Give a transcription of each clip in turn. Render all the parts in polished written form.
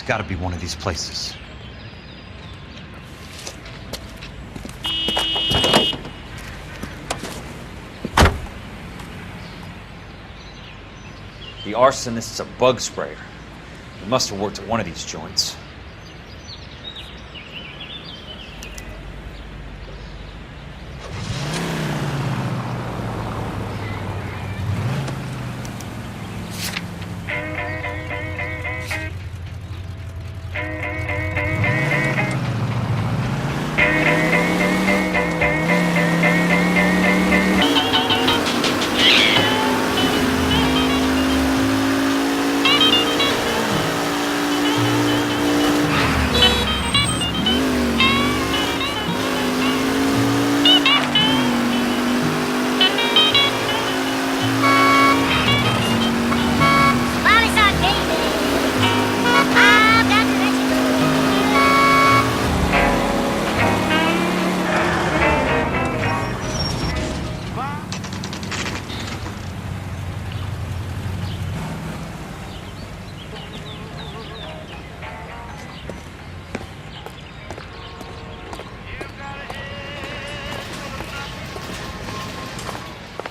gotta be one of these places. The arsonist's a bug sprayer. He must have worked at one of these joints.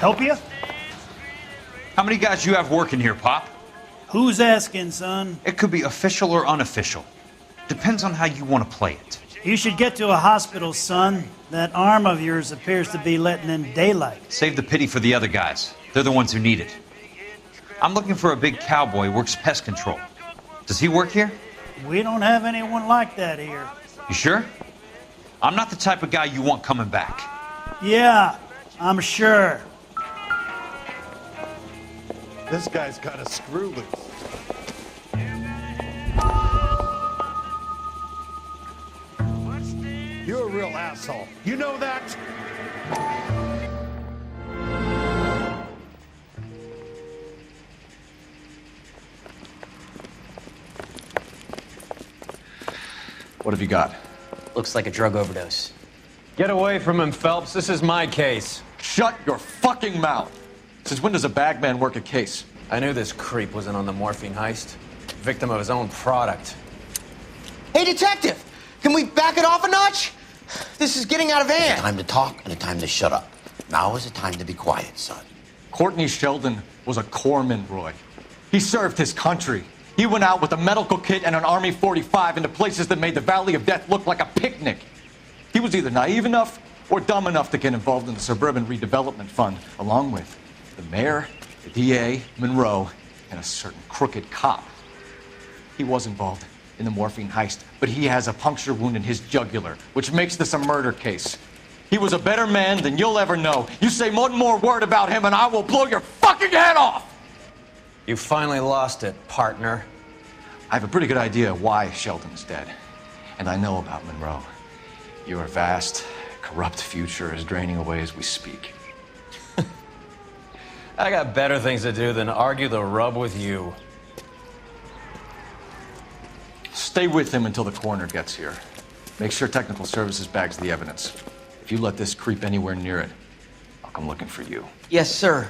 Help you? How many guys you have working here, Pop? Who's asking, son? It could be official or unofficial. Depends on how you want to play it. You should get to a hospital, son. That arm of yours appears to be letting in daylight. Save the pity for the other guys. They're the ones who need it. I'm looking for a big cowboy who works pest control. Does he work here? We don't have anyone like that here. You sure? I'm not the type of guy you want coming back. Yeah, I'm sure. This guy's got a screw loose. You're a real asshole. You know that? What have you got? Looks like a drug overdose. Get away from him, Phelps. This is my case. Shut your fucking mouth. Since when does a bagman work a case? I knew this creep wasn't on the morphine heist. Victim of his own product. Hey, detective! Can we back it off a notch? This is getting out of hand. Time to talk and a time to shut up. Now is the time to be quiet, son. Courtney Sheldon was a corpsman, Roy. He served his country. He went out with a medical kit and an Army 45 into places that made the Valley of Death look like a picnic. He was either naive enough or dumb enough to get involved in the Suburban Redevelopment Fund, along with the mayor, the DA, Monroe, and a certain crooked cop. He was involved in the morphine heist, but he has a puncture wound in his jugular, which makes this a murder case. He was a better man than you'll ever know. You say one more word about him and I will blow your fucking head off! You finally lost it, partner. I have a pretty good idea why Sheldon's dead. And I know about Monroe. Your vast, corrupt future is draining away as we speak. I got better things to do than argue the rub with you. Stay with him until the coroner gets here. Make sure technical services bags the evidence. If you let this creep anywhere near it, I'll come looking for you. Yes, sir.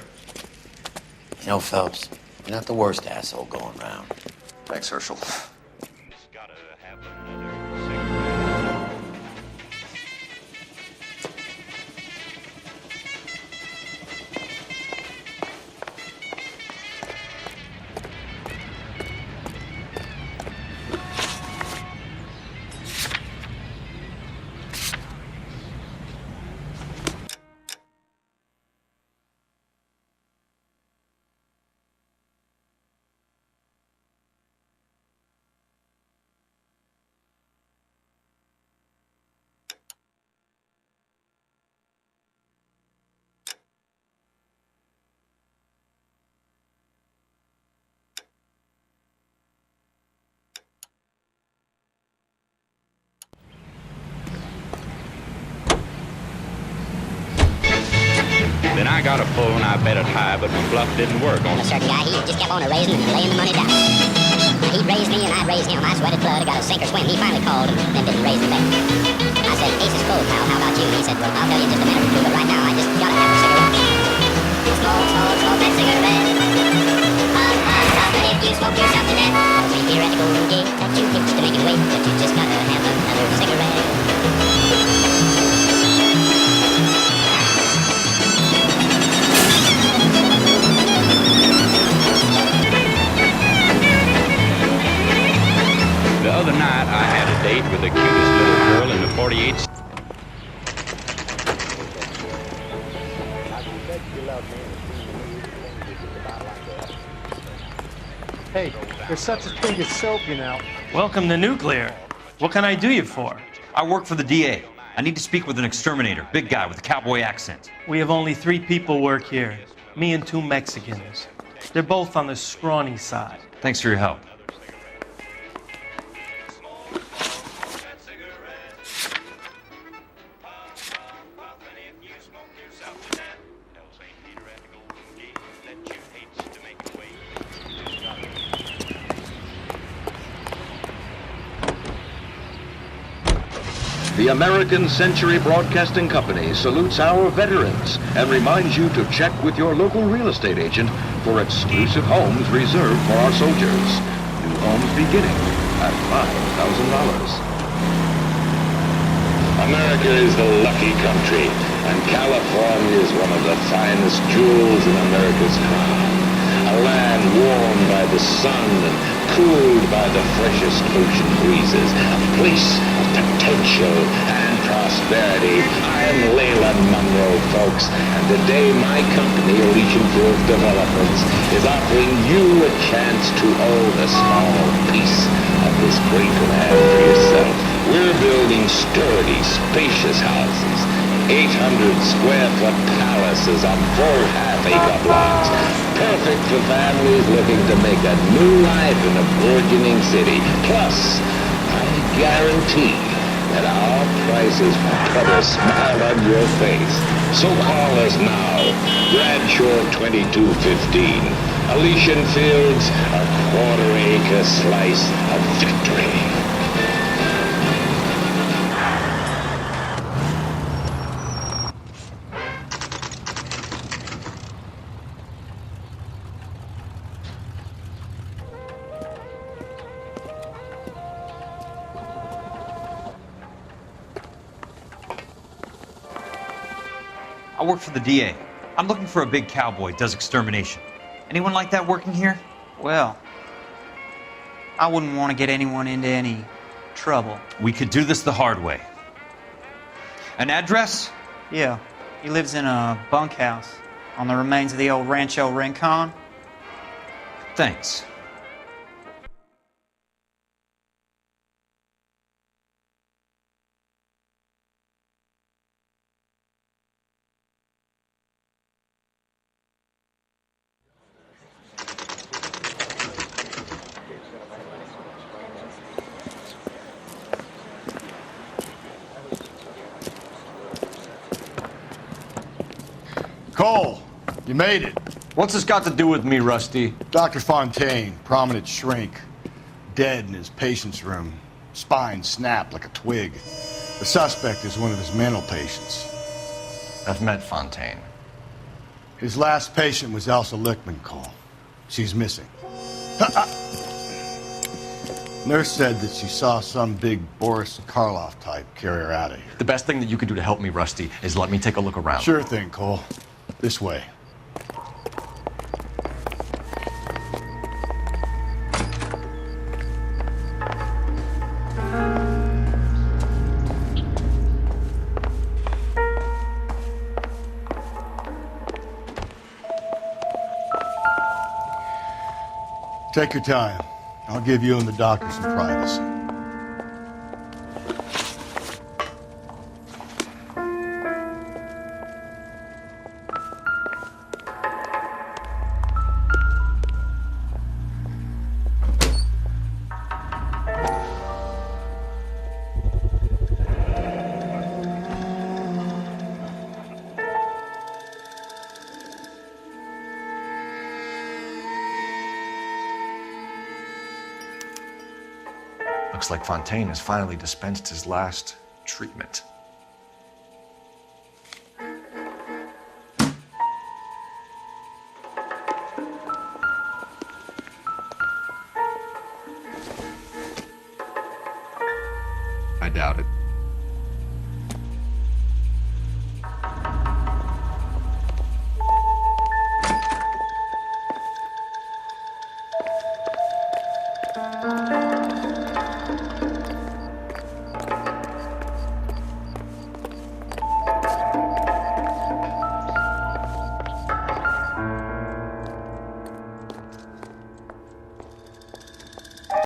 You know, Phelps, you're not the worst asshole going around. Thanks, Herschel. Then I got a pull and I bet it high, but my bluff didn't work. A certain guy, he just kept on raising and laying the money down. He'd raise me and I'd raise him. I sweated blood, I got a sink or swim. He finally called and then didn't raise the bet. I said, ace is closed, pal. How about you? He said, well, I'll tell you in just a minute or two, but right now I just gotta have a cigarette. Smoke that cigarette. But if you smoke yourself to death, don't be theoretical, get that you can Hey, there's such a thing as soap, you know. Welcome to Nuclear. What can I do you for? I work for the DA. I need to speak with an exterminator, big guy with a cowboy accent. We have only 3 people work here. Me and 2 Mexicans. They're both on the scrawny side. Thanks for your help. The American Century Broadcasting Company salutes our veterans and reminds you to check with your local real estate agent for exclusive homes reserved for our soldiers. New homes beginning at $5,000. America is the lucky country, and California is one of the finest jewels in America's crown. A land warmed by the sun and cooled by the freshest ocean breezes. A place of potential and prosperity. I am Leland Monroe, folks, and today my company, Elysian Grove Developments, is offering you a chance to own a small piece of this great land for yourself. We're building sturdy, spacious houses, 800-square-foot palaces on full half-acre blocks, perfect for families looking to make a new life in a burgeoning city. Plus, I guarantee that our prices will put a smile on your face. So call us now. Bradshaw 2215. Elysian Fields, a quarter-acre slice of victory. I work for the DA. I'm looking for a big cowboy who does extermination. Anyone like that working here? Well, I wouldn't want to get anyone into any trouble. We could do this the hard way. An address? Yeah, he lives in a bunkhouse on the remains of the old Rancho Rincon. Thanks. Cole, you made it. What's this got to do with me, Rusty? Dr. Fontaine, prominent shrink, dead in his patient's room, spine snapped like a twig. The suspect is one of his mental patients. I've met Fontaine. His last patient was Elsa Lichtman, Cole. She's missing. Nurse said that she saw some big Boris Karloff type carry her out of here. The best thing that you can do to help me, Rusty, is let me take a look around. Sure thing, Cole. This way. Take your time. I'll give you and the doctor some privacy. Looks like Fontaine has finally dispensed his last treatment. I doubt it.